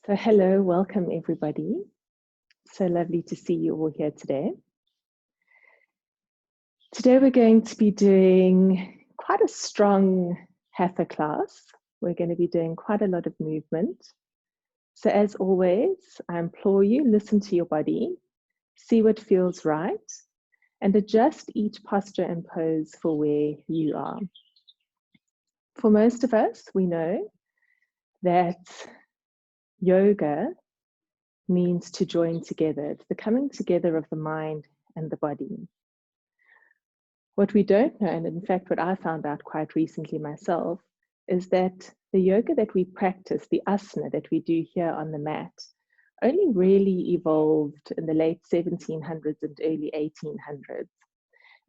So hello, welcome everybody. So lovely to see you all here today. Today we're going to be doing quite a strong Hatha class. We're going to be doing quite a lot of movement. So as always, I implore you, listen to your body, see what feels right, and adjust each posture and pose for where you are. For most of us, we know that yoga means to join together. It's the coming together of the mind and the body. What we don't know, and in fact what I found out quite recently myself, is that the yoga that we practice, the asana that we do here on the mat, only really evolved in the late 1700s and early 1800s.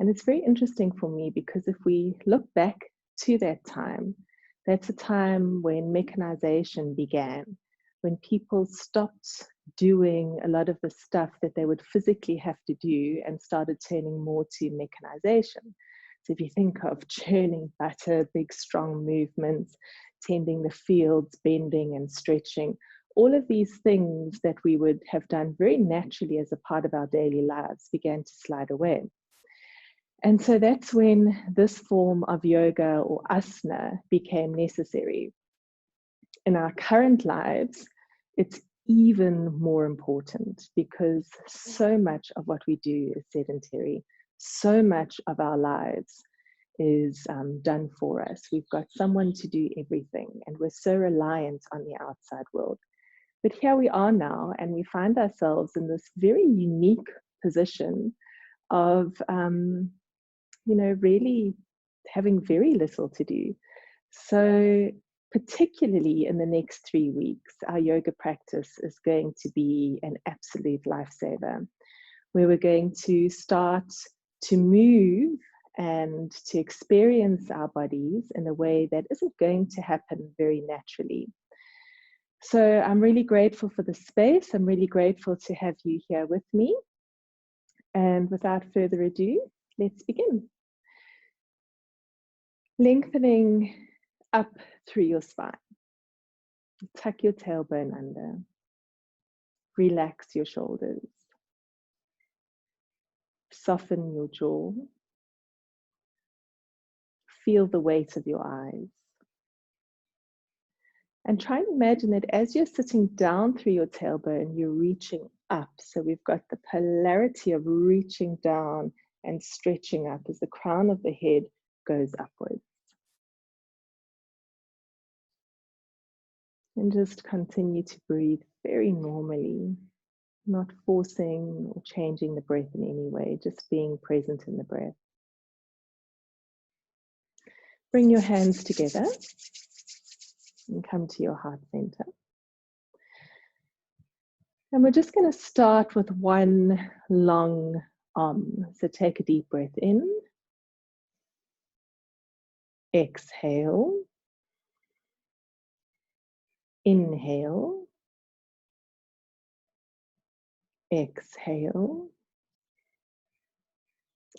And it's very interesting for me because if we look back to that time, that's a time when mechanization began, when people stopped doing a lot of the stuff that they would physically have to do and started turning more to mechanization. So if you think of churning butter, big strong movements, tending the fields, bending and stretching, all of these things that we would have done very naturally as a part of our daily lives began to slide away. And so that's when this form of yoga or asana became necessary. In our current lives, it's even more important because so much of what we do is sedentary. So much of our lives is done for us. We've got someone to do everything, and we're so reliant on the outside world. But here we are now, and we find ourselves in this very unique position of, really having very little to do. So particularly in the next 3 weeks, our yoga practice is going to be an absolute lifesaver, where we're going to start to move and to experience our bodies in a way that isn't going to happen very naturally. So I'm really grateful for the space. I'm really grateful to have you here with me. And without further ado, let's begin. Lengthening up through your spine. Tuck your tailbone under. Relax your shoulders. Soften your jaw. Feel the weight of your eyes. And try and imagine that as you're sitting down through your tailbone, you're reaching up. So we've got the polarity of reaching down and stretching up as the crown of the head goes upwards. And just continue to breathe very normally, not forcing or changing the breath in any way, just being present in the breath. Bring your hands together and come to your heart center. And we're just going to start with one long So take a deep breath in. Exhale. Inhale. Exhale.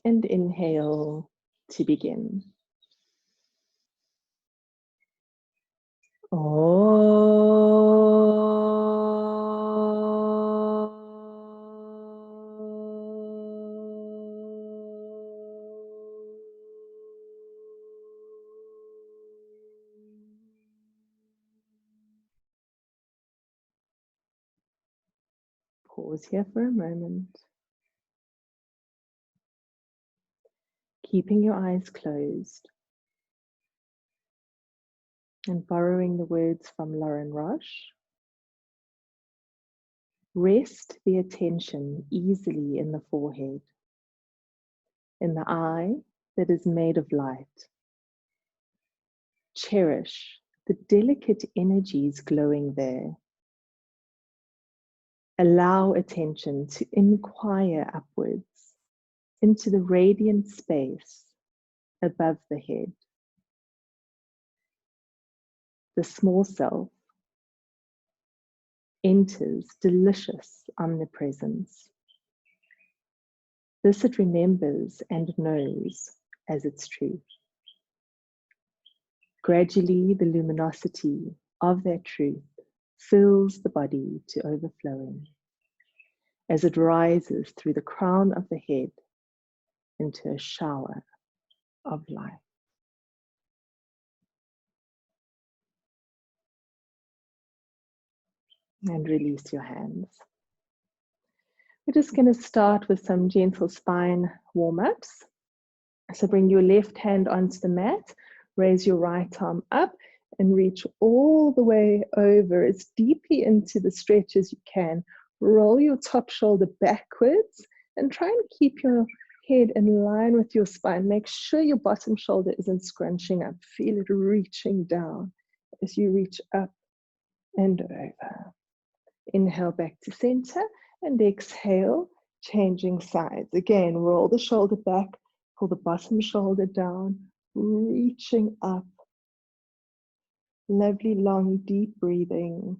And inhale to begin. Pause here for a moment. Keeping your eyes closed. And borrowing the words from Lauren Roche, rest the attention easily in the forehead, in the eye that is made of light. Cherish the delicate energies glowing there. Allow attention to inquire upwards into the radiant space above the head. The small self enters delicious omnipresence. This it remembers and knows as its truth. Gradually, the luminosity of that truth fills the body to overflowing as it rises through the crown of the head into a shower of light. And release your hands. We're just going to start with some gentle spine warm-ups. So bring your left hand onto the mat, raise your right arm up and reach all the way over as deeply into the stretch as you can. Roll your top shoulder backwards and try and keep your head in line with your spine. Make sure your bottom shoulder isn't scrunching up. Feel it reaching down as you reach up and over. Inhale back to center and exhale, changing sides. Again, roll the shoulder back, pull the bottom shoulder down, reaching up. Lovely, long, deep breathing.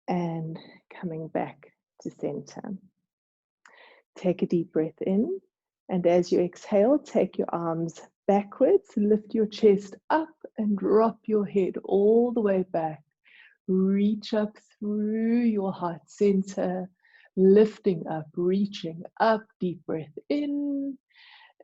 And coming back to center. Take a deep breath in, and as you exhale, take your arms backwards, lift your chest up and drop your head all the way back. Reach up through your heart center, lifting up, reaching up, deep breath in,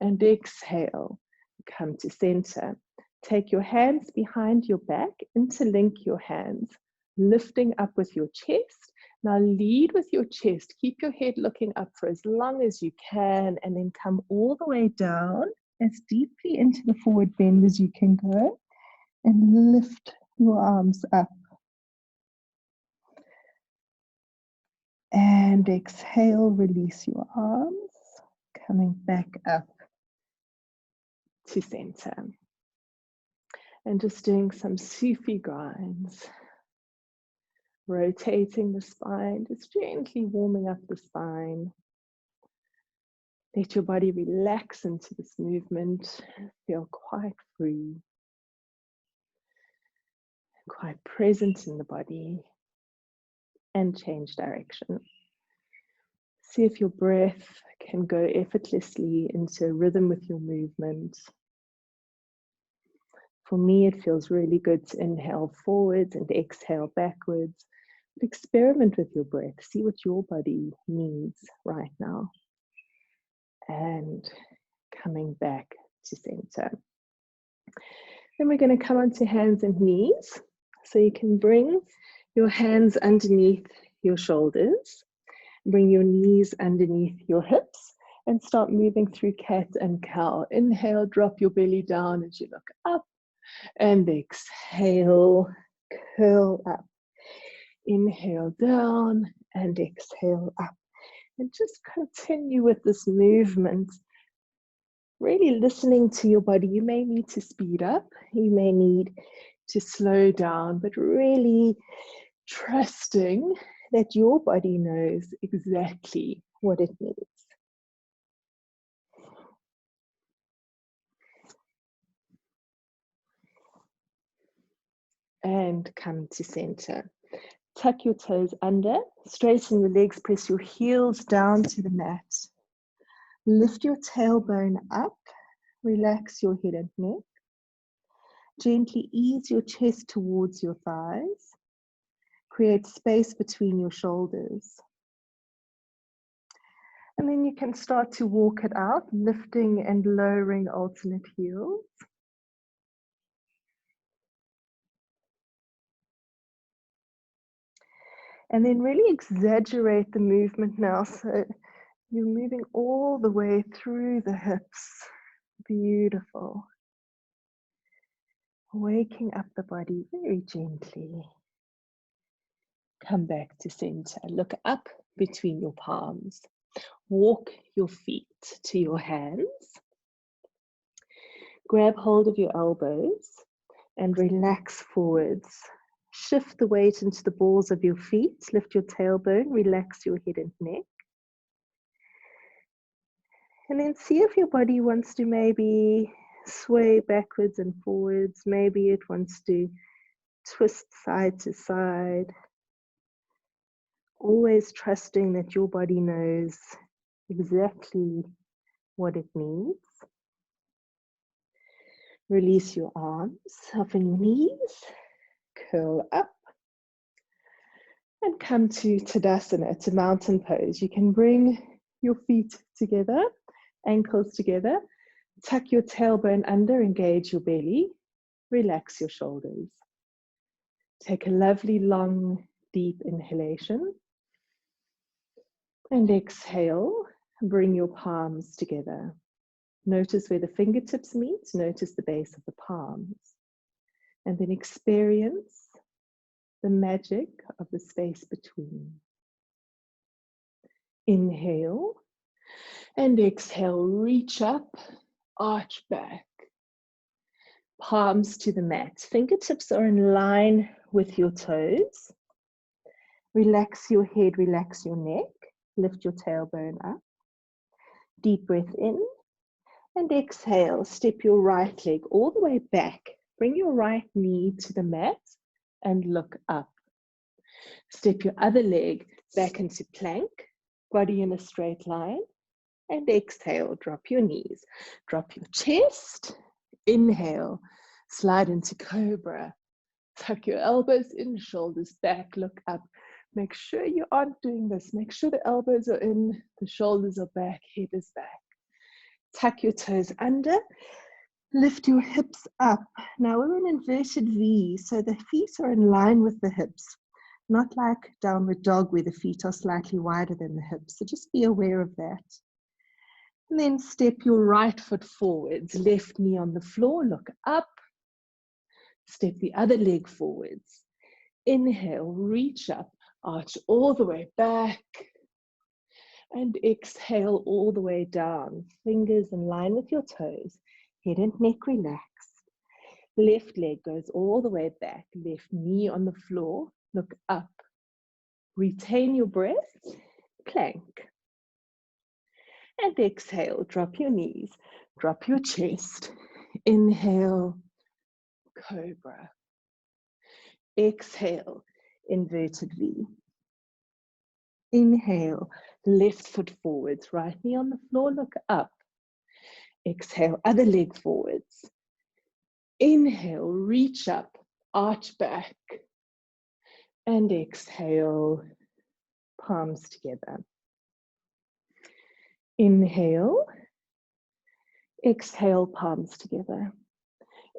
and exhale. Come to center. Take your hands behind your back, interlink your hands, lifting up with your chest. Now lead with your chest. Keep your head looking up for as long as you can, and then come all the way down as deeply into the forward bend as you can go, and lift your arms up. And exhale, release your arms, coming back up to center. And just doing some Sufi grinds. Rotating the spine, just gently warming up the spine. Let your body relax into this movement. Feel quite free, quite present in the body, and change direction. See if your breath can go effortlessly into a rhythm with your movement. For me, it feels really good to inhale forwards and exhale backwards. Experiment with your breath. See what your body needs right now. And coming back to center. Then we're going to come onto hands and knees. So you can bring your hands underneath your shoulders. Bring your knees underneath your hips and start moving through cat and cow. Inhale, drop your belly down as you look up. And exhale, curl up. Inhale down and exhale up. And just continue with this movement. Really listening to your body. You may need to speed up. You may need to slow down, but really trusting that your body knows exactly what it needs. And come to center. Tuck your toes under, straighten your legs, press your heels down to the mat. Lift your tailbone up, relax your head and neck. Gently ease your chest towards your thighs. Create space between your shoulders. And then you can start to walk it out, lifting and lowering alternate heels. And then really exaggerate the movement now. So you're moving all the way through the hips. Beautiful. Waking up the body very gently. Come back to center. Look up between your palms. Walk your feet to your hands. Grab hold of your elbows and relax forwards. Shift the weight into the balls of your feet. Lift your tailbone, relax your head and neck. And then see if your body wants to maybe sway backwards and forwards. Maybe it wants to twist side to side. Always trusting that your body knows exactly what it needs. Release your arms, soften your knees, curl up, and come to Tadasana, to mountain pose. You can bring your feet together, ankles together, tuck your tailbone under, engage your belly, relax your shoulders. Take a lovely, long, deep inhalation. And exhale, bring your palms together. Notice where the fingertips meet, notice the base of the palms. And then experience the magic of the space between. Inhale and exhale, reach up, arch back. Palms to the mat. Fingertips are in line with your toes. Relax your head, relax your neck. Lift your tailbone up. Deep breath in and exhale. Step your right leg all the way back. Bring your right knee to the mat and look up. Step your other leg back into plank, body in a straight line. And exhale, drop your knees. Drop your chest. Inhale, slide into cobra. Tuck your elbows in, shoulders back, look up. Make sure you aren't doing this. Make sure the elbows are in, the shoulders are back, head is back. Tuck your toes under, lift your hips up. Now we're in inverted V, so the feet are in line with the hips, not like downward dog where the feet are slightly wider than the hips. So just be aware of that. And then step your right foot forwards, left knee on the floor, look up. Step the other leg forwards. Inhale, reach up, arch all the way back. And exhale all the way down. Fingers in line with your toes. Head and neck relaxed. Left leg goes all the way back. Left knee on the floor, look up. Retain your breath, plank. And exhale, drop your knees, drop your chest. Inhale, cobra. Exhale, inverted V. Inhale, left foot forwards, right knee on the floor, look up. Exhale, other leg forwards. Inhale, reach up, arch back. And exhale, palms together. Inhale, exhale, palms together.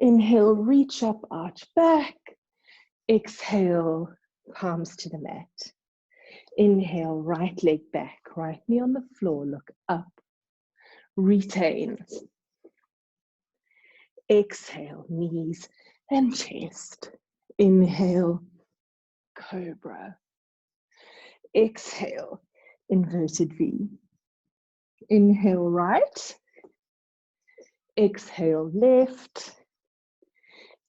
Inhale, reach up, arch back. Exhale, palms to the mat. Inhale, right leg back, right knee on the floor, look up. Retain. Exhale, knees and chest. Inhale, cobra. Exhale, inverted V. Inhale, right. Exhale, left.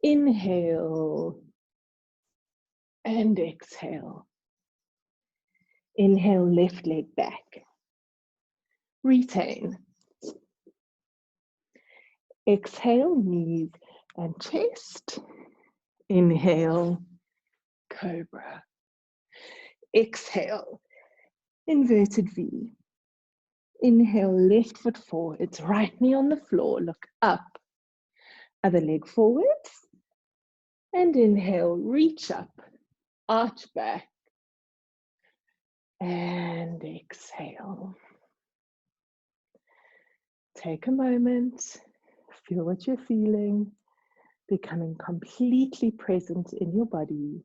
Inhale and exhale. Inhale, left leg back. Retain. Exhale, knees and chest. Inhale, cobra. Exhale, inverted V. Inhale, left foot forwards, right knee on the floor, look up. Other leg forwards. And inhale, reach up, arch back. And exhale. Take a moment, feel what you're feeling, becoming completely present in your body.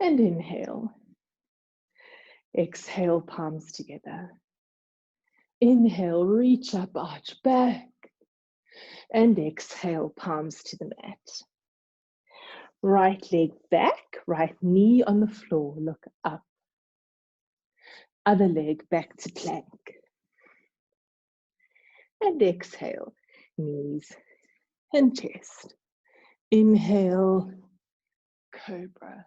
And inhale. Exhale, palms together. Inhale, reach up, arch back. And exhale, palms to the mat. Right leg back, right knee on the floor, look up. Other leg back to plank. And exhale, knees and chest. Inhale, cobra.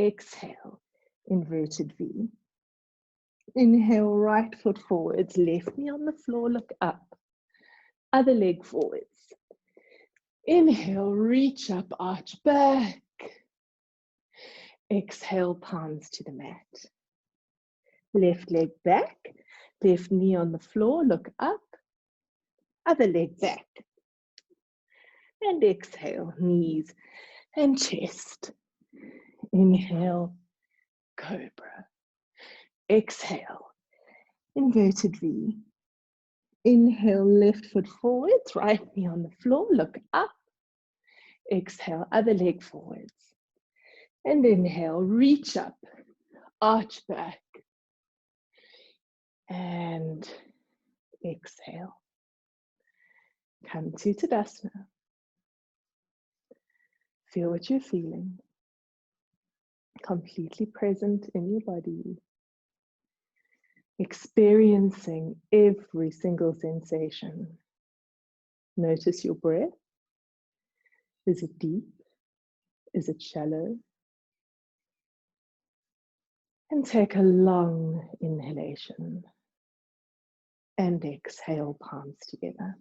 Exhale, inverted V. Inhale, right foot forwards, left knee on the floor, look up. Other leg forwards. Inhale, reach up, arch back. Exhale, palms to the mat. Left leg back, left knee on the floor, look up. other leg back. And exhale, knees and chest. Inhale, cobra. Exhale, inverted V. Inhale, left foot forwards, right knee on the floor, look up. Exhale, other leg forwards. And inhale, reach up, arch back. And exhale. Come to Tadasana. Feel what you're feeling. Completely present in your body. Experiencing every single sensation. Notice your breath. Is it deep? Is it shallow? And take a long inhalation. And exhale, palms together.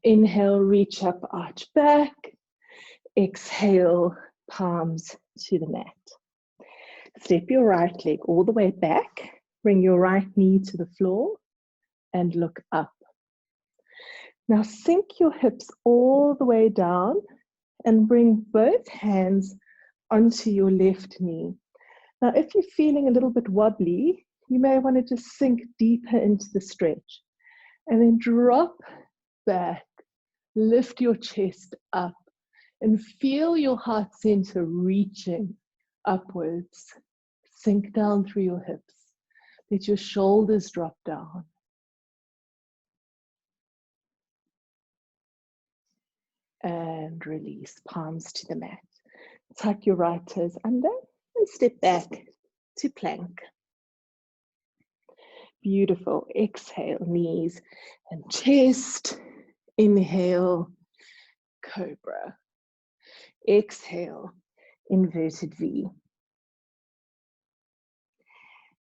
Inhale, reach up, arch back. Exhale, palms to the mat. Step your right leg all the way back. Bring your right knee to the floor and look up. Now sink your hips all the way down and bring both hands onto your left knee. Now if you're feeling a little bit wobbly, you may want to just sink deeper into the stretch and then drop back, lift your chest up and feel your heart center reaching upwards. Sink down through your hips. Let your shoulders drop down. And release, palms to the mat. Tuck your right toes under and step back to plank. Beautiful. Exhale, knees and chest. Inhale, cobra. Exhale, inverted V.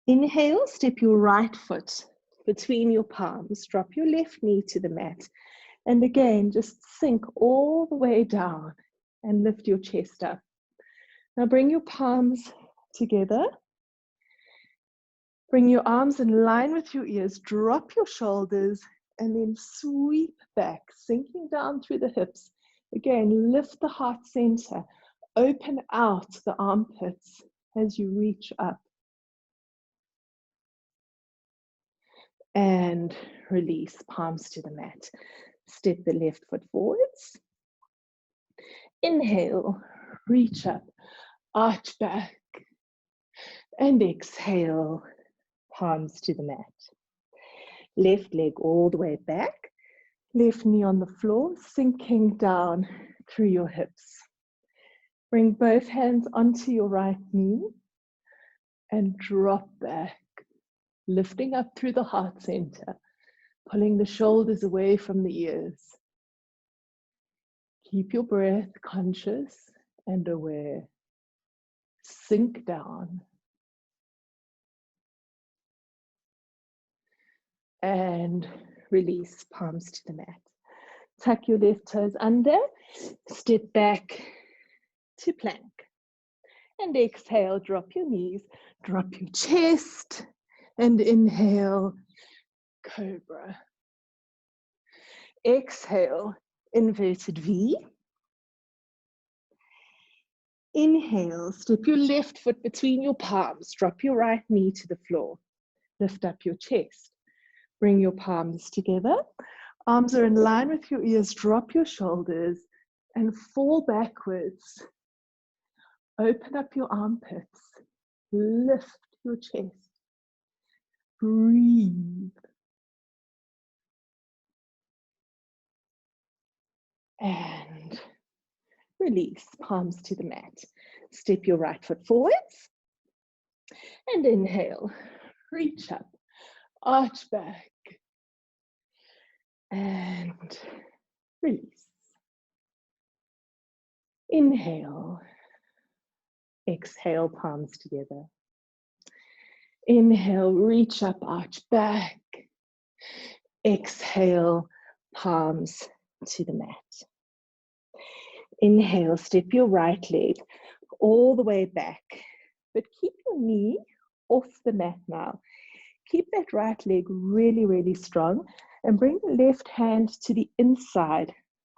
Inhale, step your right foot between your palms. Drop your left knee to the mat. And again, just sink all the way down and lift your chest up. Now bring your palms together. Bring your arms in line with your ears. Drop your shoulders and then sweep back, sinking down through the hips. Again, lift the heart center. Open out the armpits as you reach up. And release, palms to the mat. Step the left foot forwards. Inhale, reach up, arch back. And exhale, palms to the mat. Left leg all the way back. Left knee on the floor, sinking down through your hips. Bring both hands onto your right knee and drop back, lifting up through the heart center, pulling the shoulders away from the ears. Keep your breath conscious and aware. Sink down. And release, palms to the mat. Tuck your left toes under, step back to plank. And exhale, drop your knees, drop your chest, and inhale, cobra. Exhale, inverted V. Inhale, step your left foot between your palms, drop your right knee to the floor. Lift up your chest. Bring your palms together. Arms are in line with your ears. Drop your shoulders and fall backwards. Open up your armpits. Lift your chest. Breathe. And release, palms to the mat. Step your right foot forwards. And inhale, reach up, arch back. And release. Inhale. Exhale, palms together. Inhale, reach up, arch back. Exhale, palms to the mat. Inhale, step your right leg all the way back, but keep your knee off the mat now. Keep that right leg really, really strong. And bring the left hand to the inside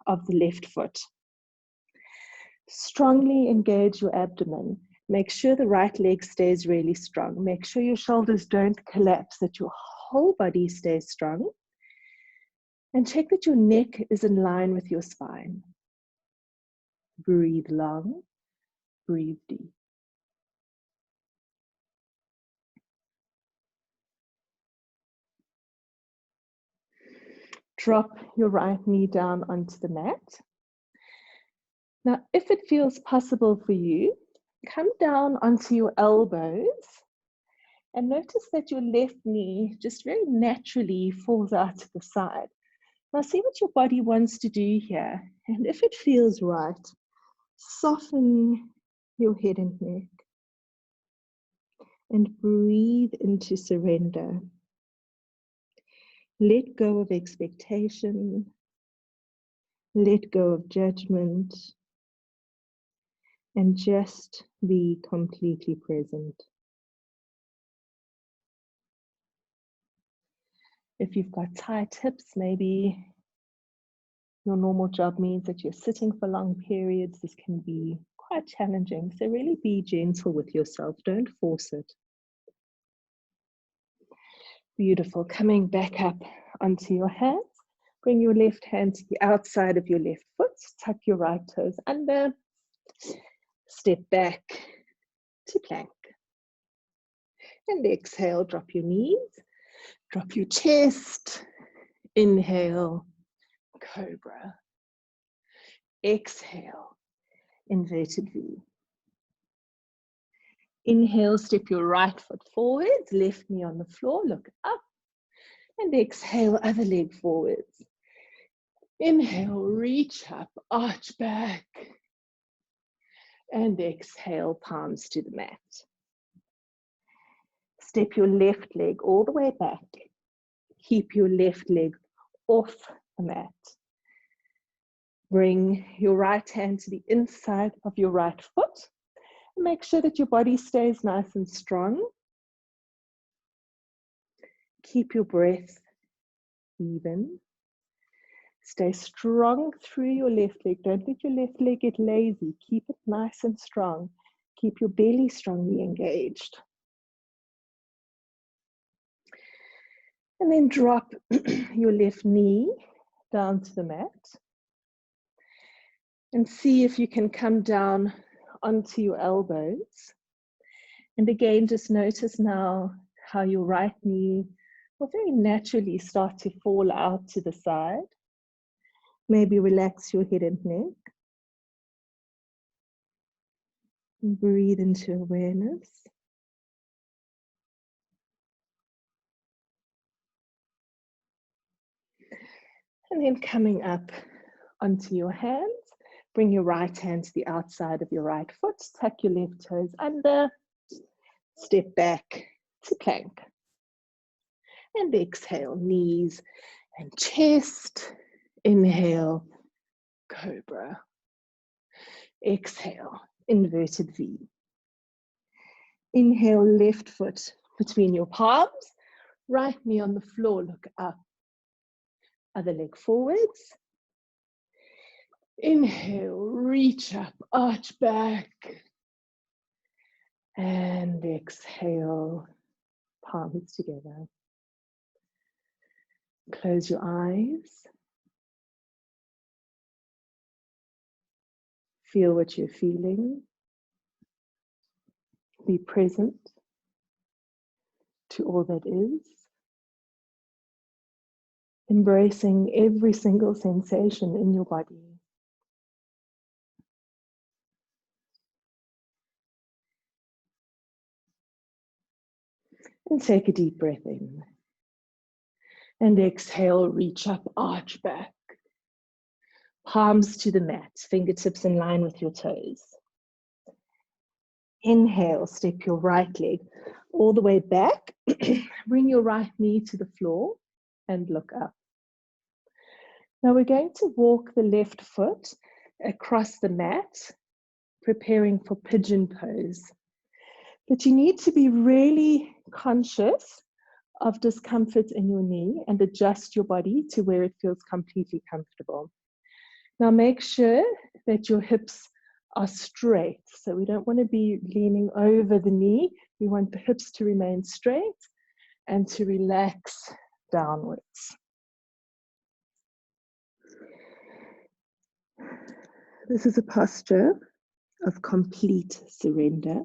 of the left foot. Strongly engage your abdomen. Make sure the right leg stays really strong. Make sure your shoulders don't collapse, that your whole body stays strong. And check that your neck is in line with your spine. Breathe long, breathe deep. Drop your right knee down onto the mat. Now, if it feels possible for you, come down onto your elbows and notice that your left knee just very naturally falls out to the side. Now, see what your body wants to do here. And if it feels right, soften your head and neck and breathe into surrender. Let go of expectation. Let go of judgment. And just be completely present. If you've got tight hips, maybe your normal job means that you're sitting for long periods. This can be quite challenging. So really be gentle with yourself. Don't force it. Beautiful. Coming back up onto your hands. Bring your left hand to the outside of your left foot. Tuck your right toes under. Step back to plank. And exhale, drop your knees. Drop your chest. Inhale, cobra. Exhale, inverted V. Inhale, step your right foot forwards, left knee on the floor, look up. And exhale, other leg forwards. Inhale, reach up, arch back. And exhale, palms to the mat. Step your left leg all the way back. Keep your left leg off the mat. Bring your right hand to the inside of your right foot. Make sure that your body stays nice and strong. Keep your breath even. Stay strong through your left leg. Don't let your left leg get lazy. Keep it nice and strong. Keep your belly strongly engaged. And then drop your left knee down to the mat. And see if you can come down onto your elbows. And again, just notice now how your right knee will very naturally start to fall out to the side. Maybe relax your head and neck. And breathe into awareness. And then coming up onto your hands, bring your right hand to the outside of your right foot, tuck your left toes under, step back to plank. And exhale, knees and chest. Inhale, cobra. Exhale, inverted V. Inhale, left foot between your palms, right knee on the floor, look up. Other leg forwards. Inhale, reach up, arch back. And exhale, palms together. Close your eyes. Feel what you're feeling. Be present to all that is. Embracing every single sensation in your body. And take a deep breath in. And exhale, reach up, arch back. Palms to the mat, fingertips in line with your toes. Inhale, step your right leg all the way back. Bring your right knee to the floor and look up. Now we're going to walk the left foot across the mat, preparing for pigeon pose. But you need to be really conscious of discomfort in your knee and adjust your body to where it feels completely comfortable. Now make sure that your hips are straight. So we don't want to be leaning over the knee. We want the hips to remain straight and to relax downwards. This is a posture of complete surrender.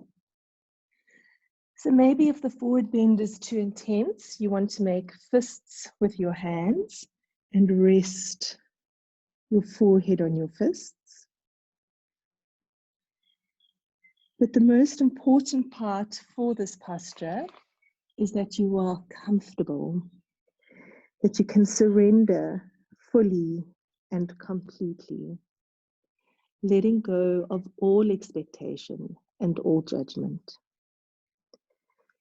So maybe if the forward bend is too intense, you want to make fists with your hands and rest your forehead on your fists. But the most important part for this posture is that you are comfortable, that you can surrender fully and completely, letting go of all expectation and all judgment.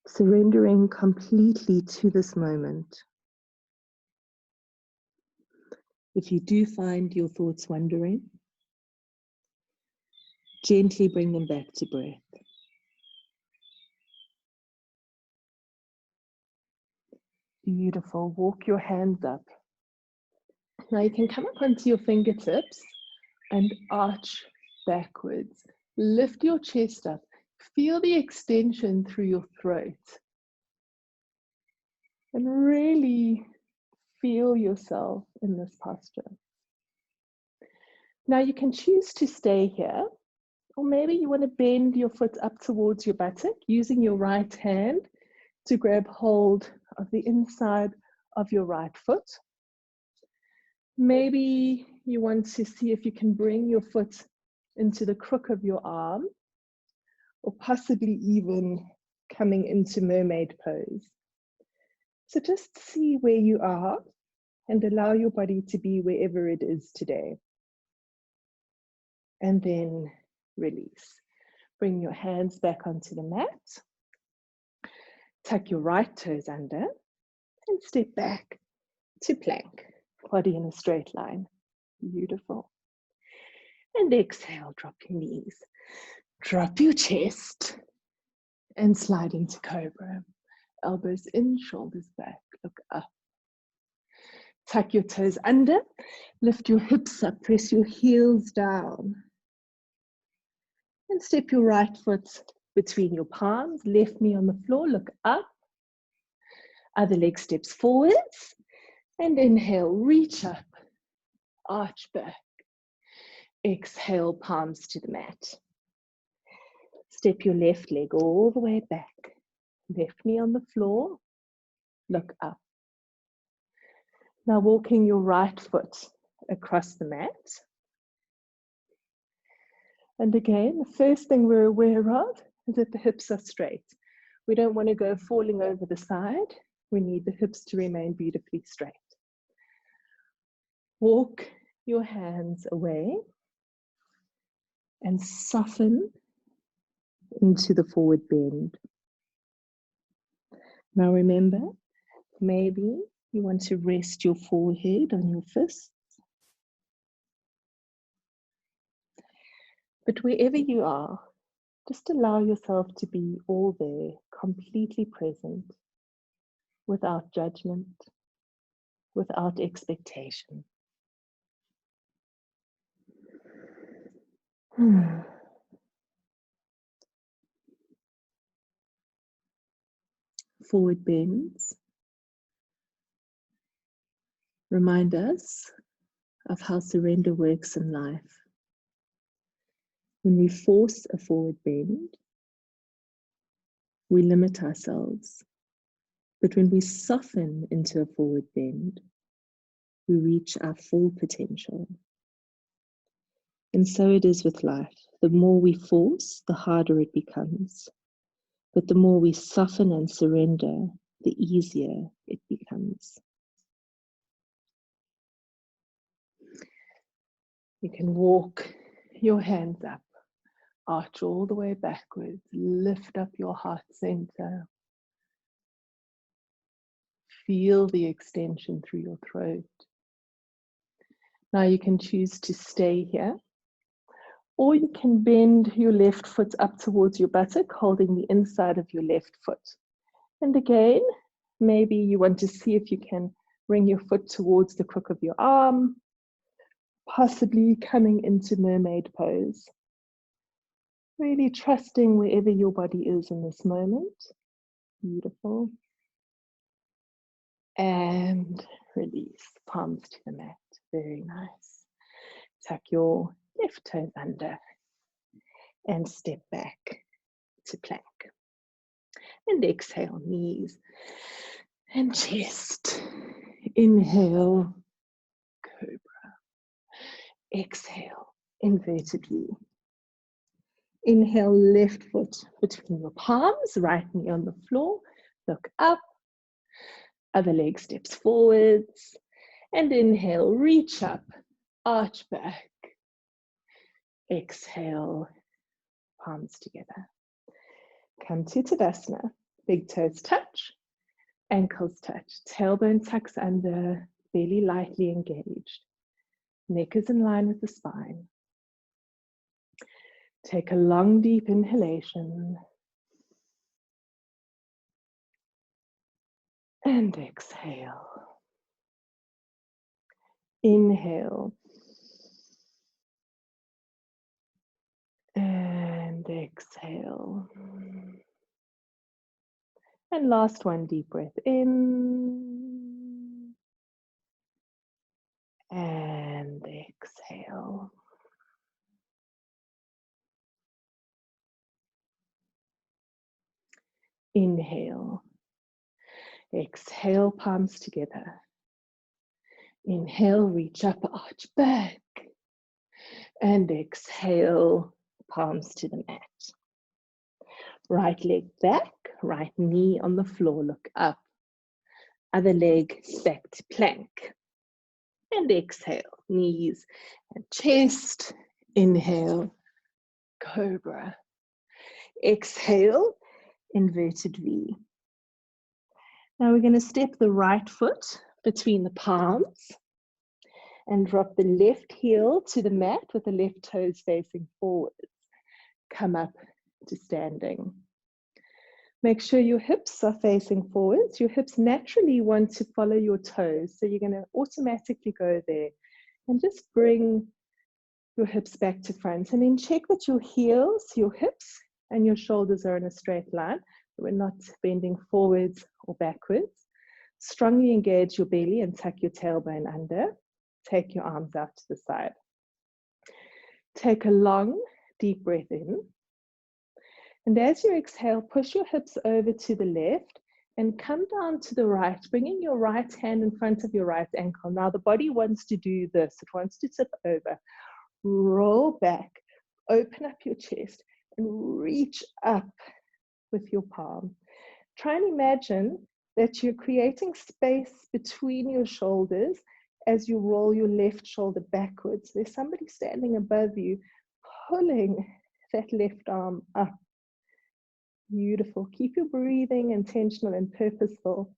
Surrendering completely to this moment. If you do find your thoughts wandering, gently bring them back to breath. Beautiful. Walk your hands up. Now you can come up onto your fingertips and arch backwards. Lift your chest up. Feel the extension through your throat. And really feel yourself in this posture. Now you can choose to stay here, or maybe you want to bend your foot up towards your buttock using your right hand to grab hold of the inside of your right foot. Maybe you want to see if you can bring your foot into the crook of your arm, or possibly even coming into mermaid pose. So just see where you are and allow your body to be wherever it is today. And then release. Bring your hands back onto the mat. Tuck your right toes under and step back to plank. Body in a straight line. Beautiful. And exhale, drop your knees. Drop your chest and slide into cobra. Elbows in, shoulders back, look up. Tuck your toes under, lift your hips up, press your heels down. And step your right foot between your palms, left knee on the floor, look up. Other leg steps forwards. And inhale, reach up, arch back. Exhale, palms to the mat. Step your left leg all the way back. Left knee on the floor, look up. Now walking your right foot across the mat. And again, the first thing we're aware of is that the hips are straight. We don't want to go falling over the side. We need the hips to remain beautifully straight. Walk your hands away and soften into the forward bend. Now remember, maybe you want to rest your forehead on your fists. But wherever you are, just allow yourself to be all there, completely present, without judgment, without expectation. Forward bends remind us of how surrender works in life. When we force a forward bend, we limit ourselves. But when we soften into a forward bend, we reach our full potential. And so it is with life. The more we force, the harder it becomes. But the more we soften and surrender, the easier it becomes. You can walk your hands up, arch all the way backwards, lift up your heart center. Feel the extension through your throat. Now you can choose to stay here, or you can bend your left foot up towards your buttock, holding the inside of your left foot. And again, Maybe you want to see if you can bring your foot towards the crook of your arm, possibly coming into mermaid pose. Really trusting wherever your body is in this moment. Beautiful. And release, palms to the mat. Very nice. Tuck your left toes under and step back to plank. And exhale, knees and chest. Inhale, cobra. Exhale, inverted V. Inhale, left foot between your palms, right knee on the floor. Look up. Other leg steps forwards. And inhale, reach up, arch back. Exhale, palms together. Come to Tadasana. Big toes touch, ankles touch. Tailbone tucks under, belly lightly engaged. Neck is in line with the spine. Take a long, deep inhalation. And exhale. Inhale. And exhale. And last one, deep breath in. And exhale. Inhale. Exhale, palms together. Inhale, reach up, arch back. And exhale, palms to the mat. Right leg back, right knee on the floor, look up. Other leg back to plank. And exhale, knees and chest. Inhale, cobra. Exhale, inverted V. Now we're going to step the right foot between the palms and drop the left heel to the mat with the left toes facing forwards. Come up to standing. Make sure your hips are facing forwards. Your hips naturally want to follow your toes, so you're going to automatically go there. And just bring your hips back to front, and then check that your heels, your hips, and your shoulders are in a straight line. We're not bending forwards or backwards. Strongly engage your belly and tuck your tailbone under. Take your arms out to the side. Take a long, deep breath in. And as you exhale, push your hips over to the left and come down to the right, bringing your right hand in front of your right ankle. Now the body wants to do this. It wants to tip over. Roll back, open up your chest, and reach up with your palm. Try and imagine that you're creating space between your shoulders as you roll your left shoulder backwards. There's somebody standing above you, pulling that left arm up. Beautiful. Keep your breathing intentional and purposeful.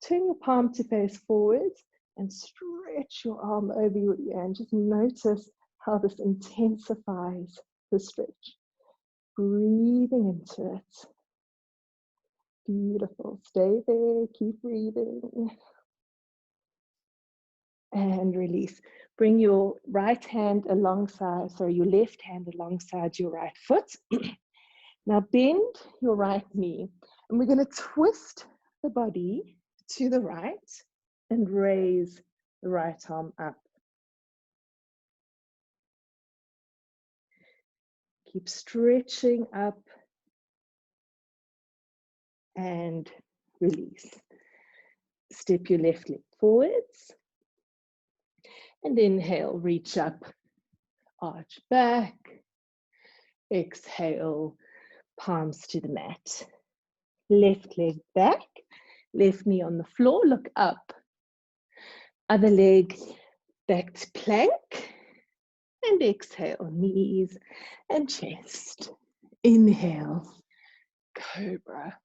Turn your palm to face forwards and stretch your arm over your ear, and just notice how this intensifies the stretch. Breathing into it. Beautiful. Stay there. Keep breathing. And release. Bring your right hand alongside, your left hand alongside your right foot. Now bend your right knee, and we're going to twist the body to the right and raise the right arm up. Keep stretching up and release. Step your left leg forwards and inhale, reach up, arch back. Exhale, palms to the mat. Left leg back, left knee on the floor, look up. Other leg back to plank. And exhale, knees and chest. Inhale, cobra.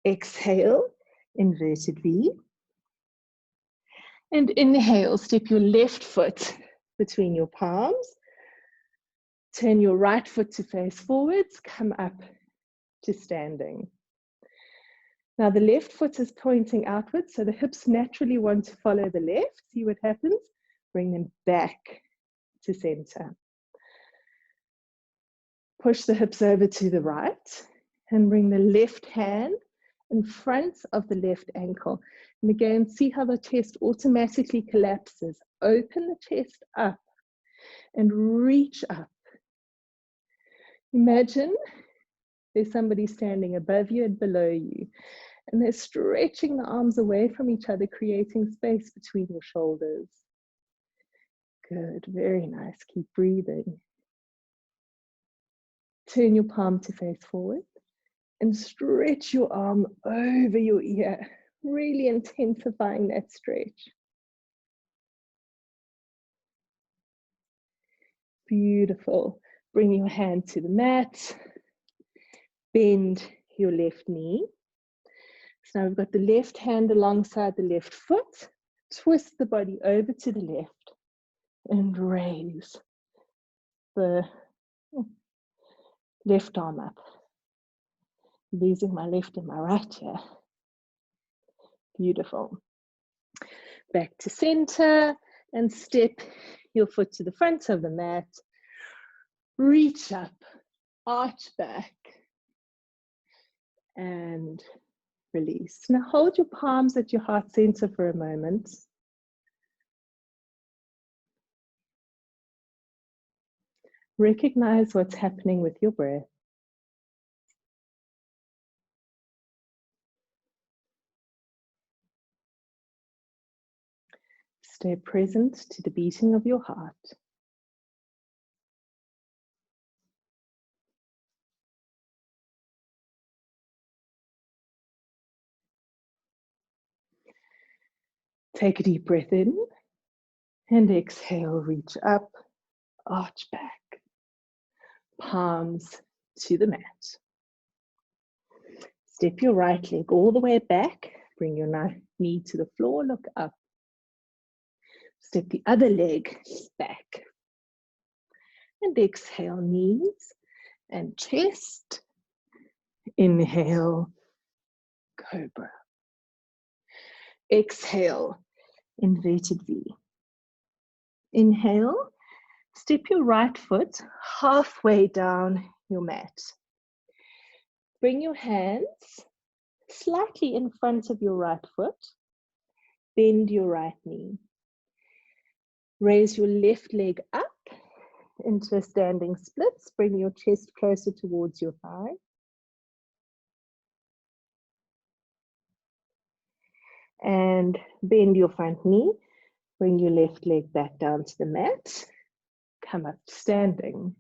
Exhale, inverted V. And inhale, step your left foot between your palms. Turn your right foot to face forwards, come up to standing. Now the left foot is pointing outwards, so the hips naturally want to follow the left. See what happens? Bring them back to center. Push the hips over to the right and bring the left hand in front of the left ankle. And again, see how the chest automatically collapses. Open the chest up and reach up. Imagine there's somebody standing above you and below you, and they're stretching the arms away from each other, creating space between your shoulders. Good, very nice. Keep breathing. Turn your palm to face forward and stretch your arm over your ear, really intensifying that stretch. Beautiful. Bring your hand to the mat. Bend your left knee. So now we've got the left hand alongside the left foot. Twist the body over to the left and raise the left arm up. Losing my left and my right here. Beautiful. Back to center and step your foot to the front of the mat. Reach up, arch back, and release. Now hold your palms at your heart center for a moment. Recognize what's happening with your breath. Stay present to the beating of your heart. Take a deep breath in and exhale, reach up, arch back, palms to the mat. Step your right leg all the way back, bring your knee to the floor, look up. Step the other leg back. And exhale, knees and chest. Inhale, cobra. Exhale, inverted V. Inhale, step your right foot halfway down your mat. Bring your hands slightly in front of your right foot. Bend your right knee. Raise your left leg up into a standing split. Bring your chest closer towards your thigh. And bend your front knee. Bring your left leg back down to the mat. Come up standing.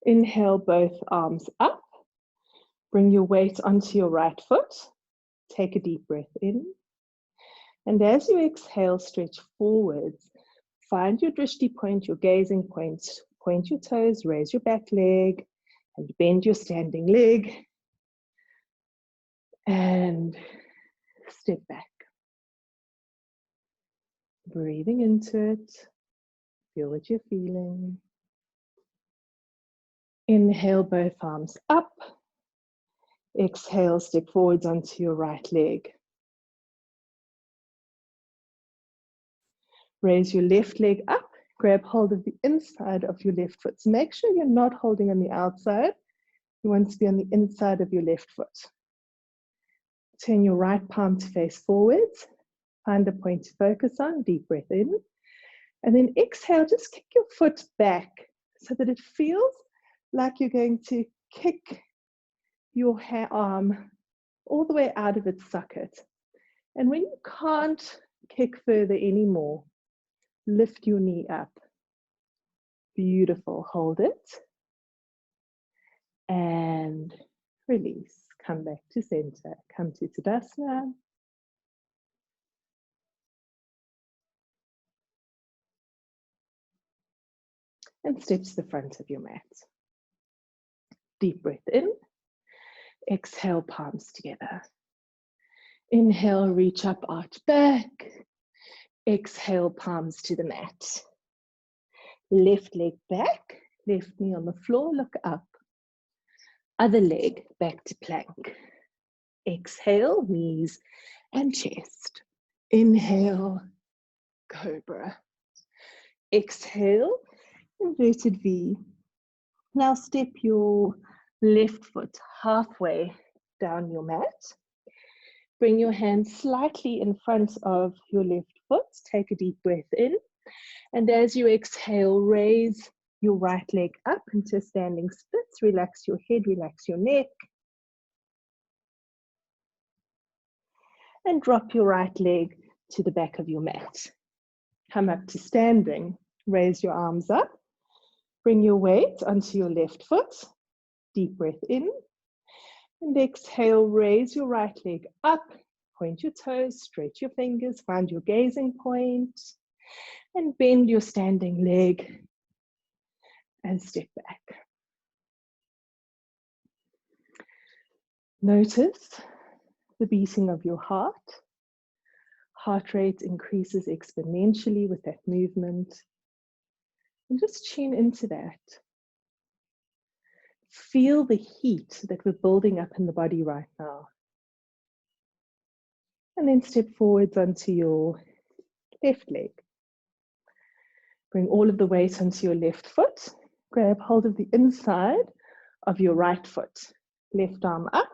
Inhale, both arms up. Bring your weight onto your right foot. Take a deep breath in. And as you exhale, stretch forwards. Find your drishti point, your gazing point. Point your toes, raise your back leg, and bend your standing leg. And step back. Breathing into it. Feel what you're feeling. Inhale, both arms up. Exhale, step forwards onto your right leg. Raise your left leg up. Grab hold of the inside of your left foot. So make sure you're not holding on the outside. You want to be on the inside of your left foot. Turn your right palm to face forwards. Find a point to focus on. Deep breath in. And then exhale, just kick your foot back so that it feels like you're going to kick your arm all the way out of its socket. And when you can't kick further anymore, lift your knee up. Beautiful. Hold it. And release. Come back to center. Come to Tadasana. And step to the front of your mat. Deep breath in. Exhale, palms together. Inhale, reach up, arch back. Exhale, palms to the mat. Left leg back, left knee on the floor, look up. Other leg back to plank. Exhale, knees and chest. Inhale, cobra. Exhale, inverted V. Now step your left foot halfway down your mat. Bring your hand slightly in front of your left foot. Take a deep breath in. And as you exhale, raise your right leg up into standing splits. Relax your head, relax your neck. And drop your right leg to the back of your mat. Come up to standing. Raise your arms up. Bring your weight onto your left foot. Deep breath in. And exhale, raise your right leg up. Point your toes, stretch your fingers, find your gazing point. And bend your standing leg and step back. Notice the beating of your heart. Heart rate increases exponentially with that movement. And just tune into that. Feel the heat that we're building up in the body right now. And then step forwards onto your left leg. Bring all of the weight onto your left foot. Grab hold of the inside of your right foot. Left arm up.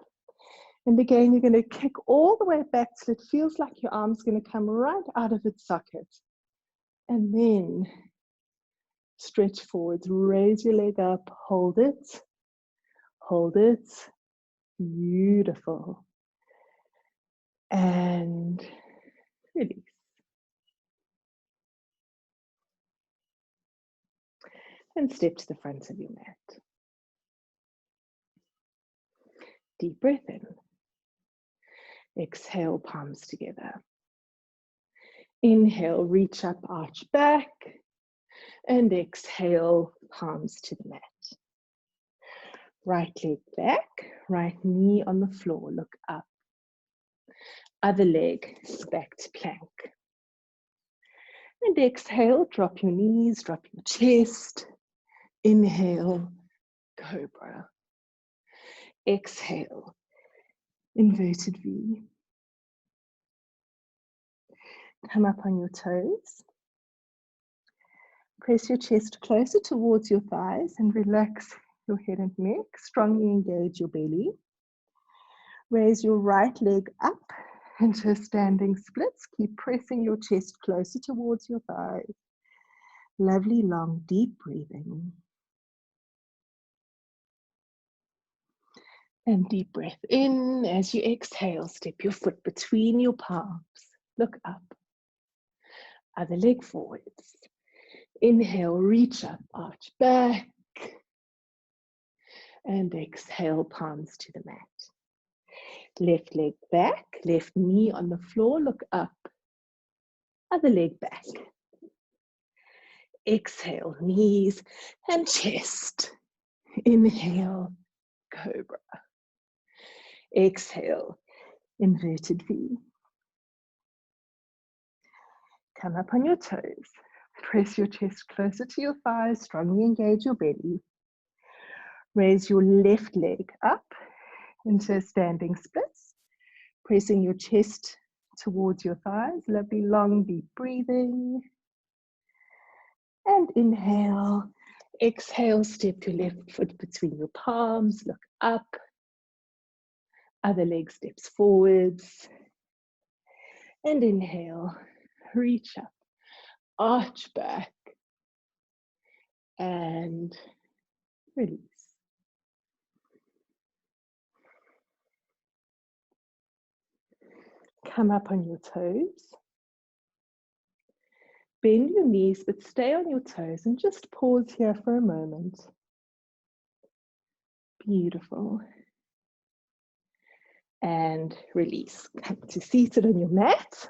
And again, you're going to kick all the way back till it feels like your arm's going to come right out of its socket. And then stretch forwards. Raise your leg up. Hold it. Hold it. Beautiful. And release. And step to the front of your mat. Deep breath in. Exhale, palms together. Inhale, reach up, arch back. And exhale, palms to the mat. Right leg back, right knee on the floor, look up. Other leg back to plank. And exhale, drop your knees, drop your chest. Inhale, cobra. Exhale, inverted V. Come up on your toes. Press your chest closer towards your thighs and relax your head and neck. Strongly engage your belly. Raise your right leg up into standing splits. Keep pressing your chest closer towards your thighs. Lovely, long, deep breathing. And deep breath in. As you exhale, step your foot between your palms. Look up. Other leg forwards. Inhale, reach up, arch back. And exhale, palms to the mat. Left leg back, left knee on the floor, look up. Other leg back. Exhale, knees and chest. Inhale, cobra. Exhale, inverted V. Come up on your toes. Press your chest closer to your thighs, strongly engage your belly. Raise your left leg up into a standing splits, pressing your chest towards your thighs. Lovely, long, deep breathing. And inhale. Exhale, step your left foot between your palms, look up. Other leg steps forwards. And inhale, reach up, arch back, and release. Come up on your toes. Bend your knees, but stay on your toes and just pause here for a moment. Beautiful. And release. Come to seated on your mat.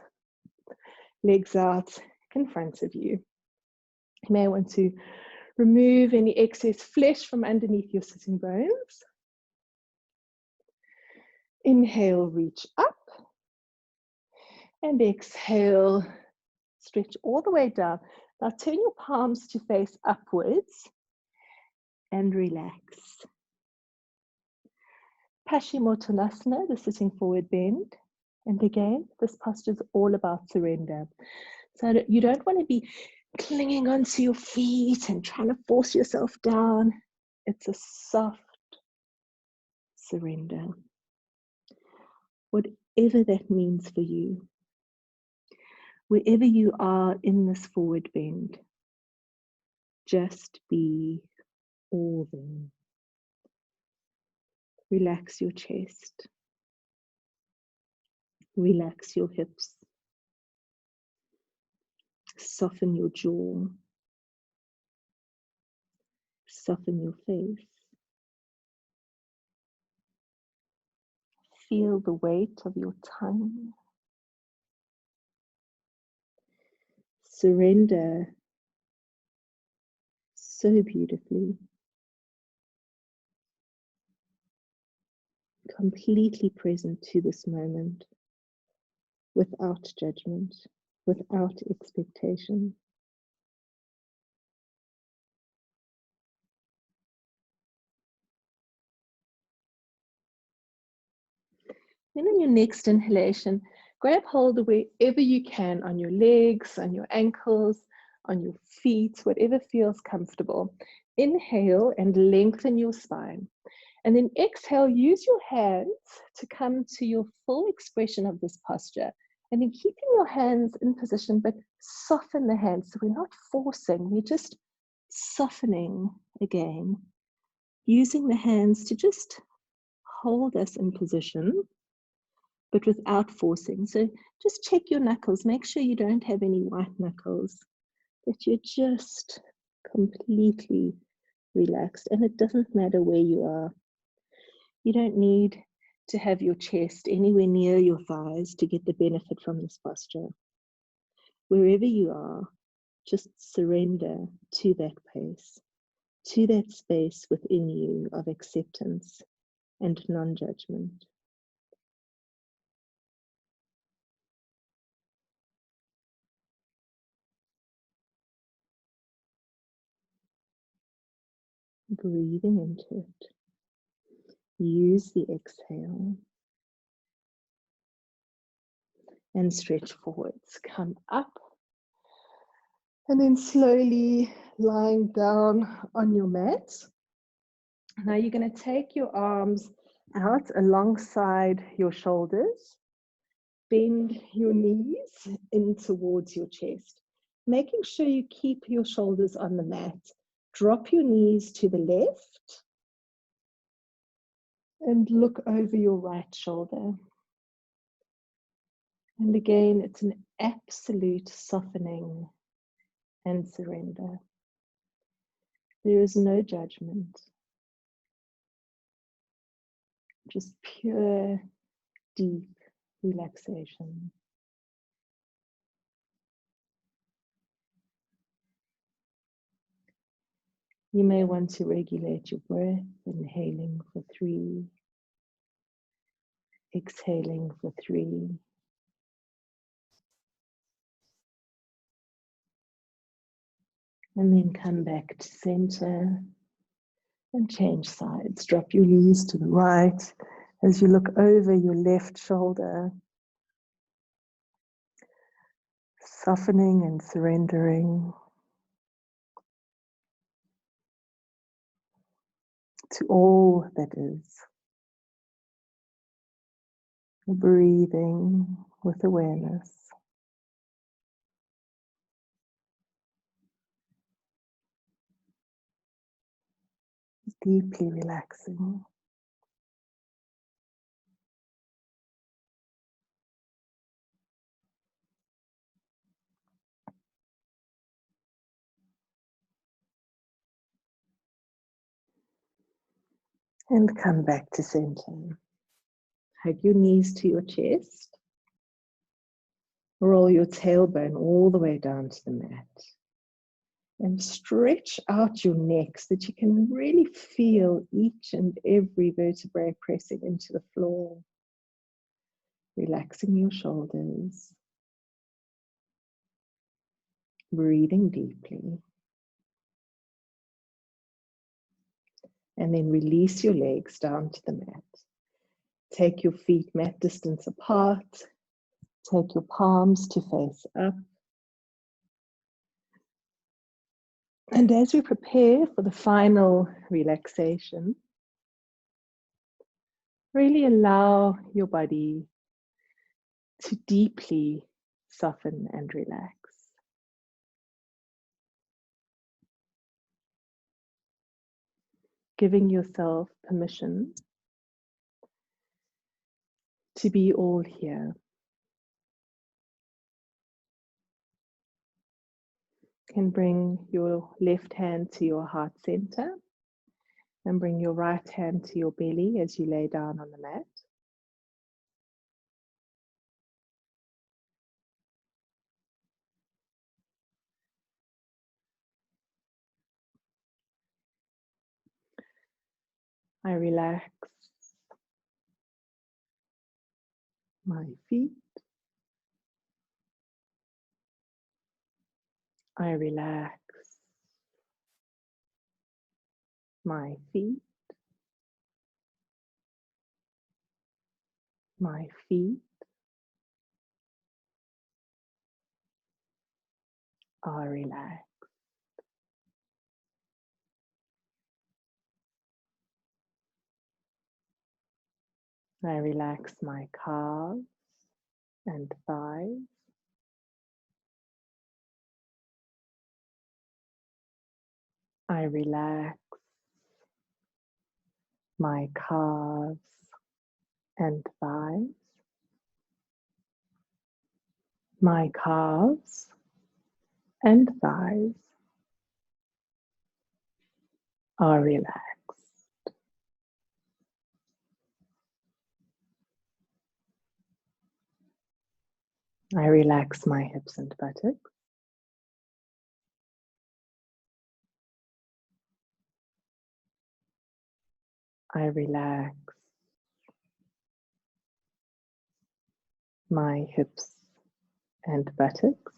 Legs out in front of you. You may want to remove any excess flesh from underneath your sitting bones. Inhale, reach up. And exhale, stretch all the way down. Now turn your palms to face upwards and relax. Paschimottanasana, the sitting forward bend. And again, this posture is all about surrender. So you don't want to be clinging onto your feet and trying to force yourself down. It's a soft surrender. Whatever that means for you, wherever you are in this forward bend, just be all there. Relax your chest. Relax your hips. Soften your jaw. Soften your face. Feel the weight of your tongue. Surrender so beautifully. Completely present to this moment, without judgment, without expectation. Then in your next inhalation, grab hold of wherever you can on your legs, on your ankles, on your feet, whatever feels comfortable. Inhale and lengthen your spine. And then exhale, use your hands to come to your full expression of this posture. And then keeping your hands in position, but soften the hands. So we're not forcing, we're just softening again. Using the hands to just hold us in position, but without forcing. So just check your knuckles. Make sure you don't have any white knuckles, that you're just completely relaxed. And it doesn't matter where you are. You don't need to have your chest anywhere near your thighs to get the benefit from this posture. Wherever you are, just surrender to that pace, to that space within you of acceptance and non-judgment. Breathing into it. Use the exhale and stretch forwards. Come up and then slowly lying down on your mat. Now you're going to take your arms out alongside your shoulders. Bend your knees in towards your chest, making sure you keep your shoulders on the mat. Drop your knees to the left and look over your right shoulder. And again, it's an absolute softening and surrender. There is no judgment, just pure, deep relaxation. You may want to regulate your breath, inhaling for 3, exhaling for 3. And then come back to center and change sides. Drop your knees to the right as you look over your left shoulder, softening and surrendering to all that is. Breathing with awareness. Deeply relaxing. And come back to center. Hug your knees to your chest. Roll your tailbone all the way down to the mat. And stretch out your neck so that you can really feel each and every vertebrae pressing into the floor. Relaxing your shoulders. Breathing deeply. And then release your legs down to the mat. Take your feet mat distance apart. Take your palms to face up. And as we prepare for the final relaxation, really allow your body to deeply soften and relax. Giving yourself permission to be all here. You can bring your left hand to your heart center and bring your right hand to your belly as you lay down on the mat. I relax my feet. I relax my feet. My feet are relaxed. I relax my calves and thighs. I relax my calves and thighs. My calves and thighs are relaxed. I relax my hips and buttocks. I relax my hips and buttocks.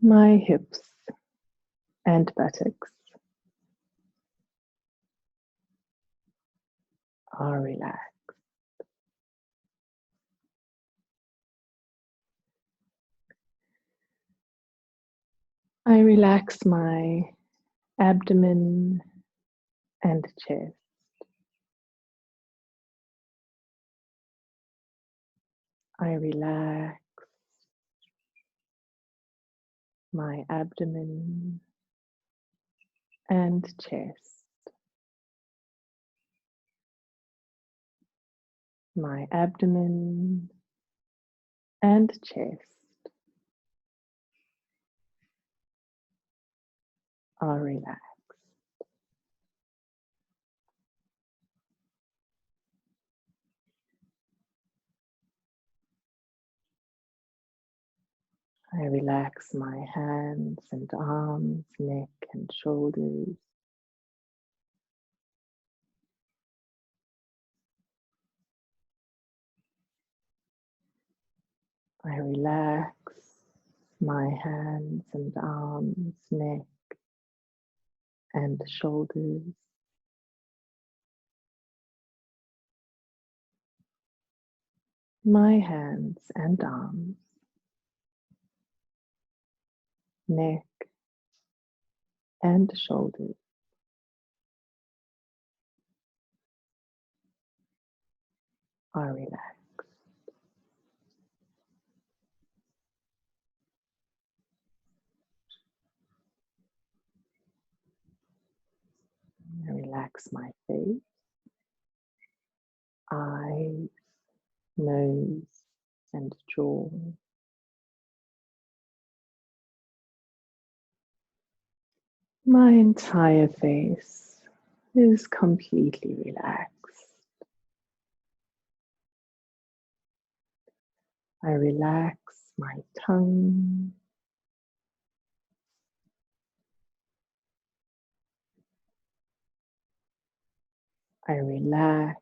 My hips and buttocks are relaxed. I relax my abdomen and chest. I relax my abdomen and chest. My abdomen and chest are relaxed. I relax my hands and arms, neck and shoulders. I relax my hands and arms, neck and shoulders. My hands and arms, neck and shoulders are relaxed. I relax my face, eyes, nose and jaw. My entire face is completely relaxed. I relax my tongue. I relax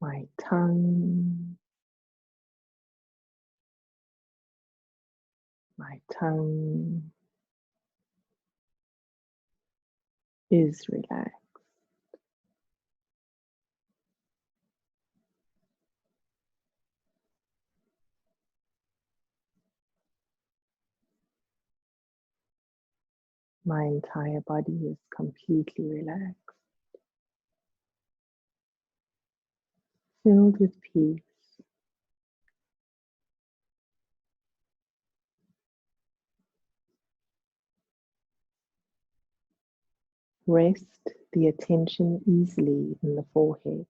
my tongue. My tongue. is relaxed. My entire body is completely relaxed, filled with peace. Rest the attention easily in the forehead,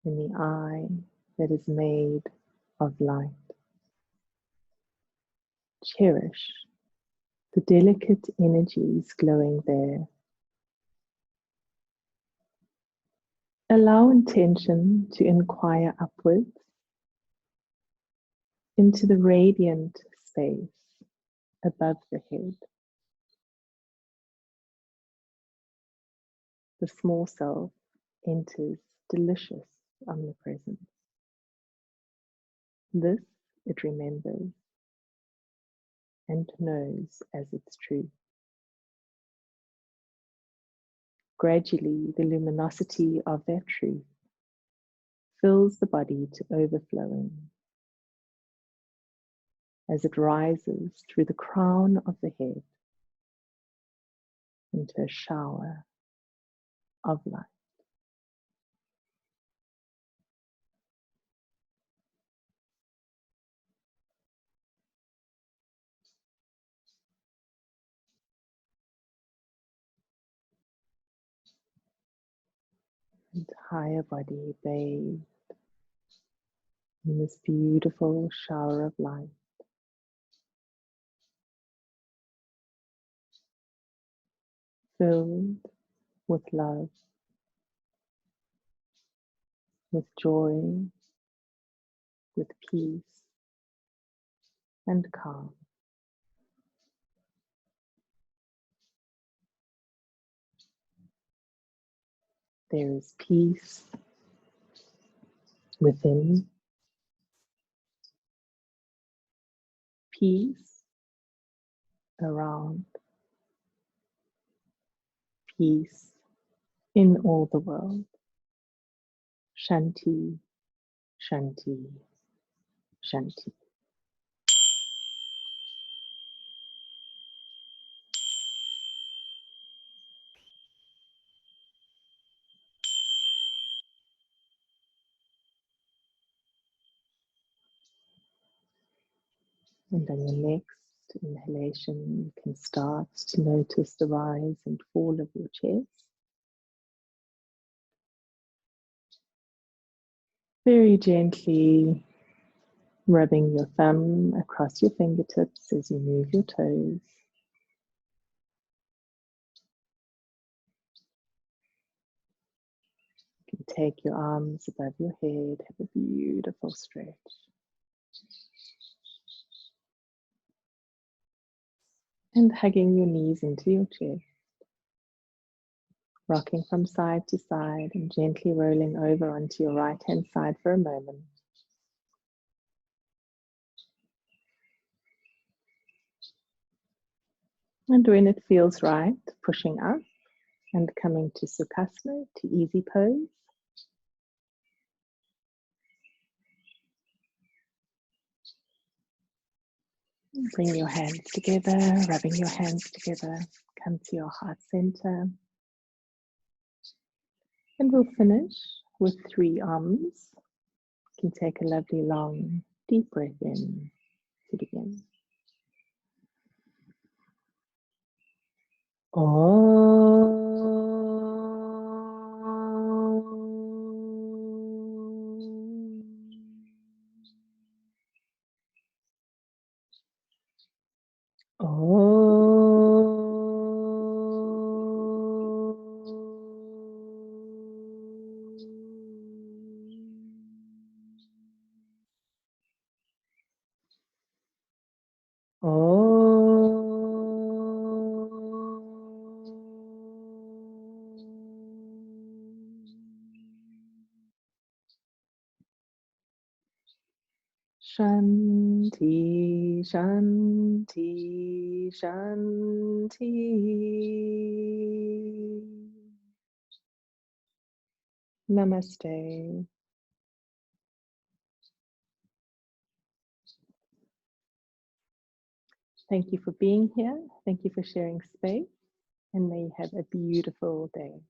in the eye that is made of light. Cherish the delicate energies glowing there. Allow intention to inquire upwards into the radiant space above the head. The small self enters delicious omnipresence. This it remembers and knows as its truth. Gradually, the luminosity of that truth fills the body to overflowing as it rises through the crown of the head into a shower of light. Entire body bathed in this beautiful shower of light. Filled with love, with joy, with peace and calm. There is peace within, peace around, peace in all the world. Shanti, Shanti, Shanti. And on your next inhalation, you can start to notice the rise and fall of your chest. Very gently rubbing your thumb across your fingertips as you move your toes. You can take your arms above your head, have a beautiful stretch. And hugging your knees into your chest. Rocking from side to side and gently rolling over onto your right hand side for a moment. And when it feels right, pushing up and coming to Sukhasana, to easy pose. Bring your hands together, rubbing your hands together. Come to your heart center. And we'll finish with 3 arms. You can take a lovely long, deep breath in to begin. Shanti, Shanti, Shanti. Namaste. Thank you for being here. Thank you for sharing space, and may you have a beautiful day.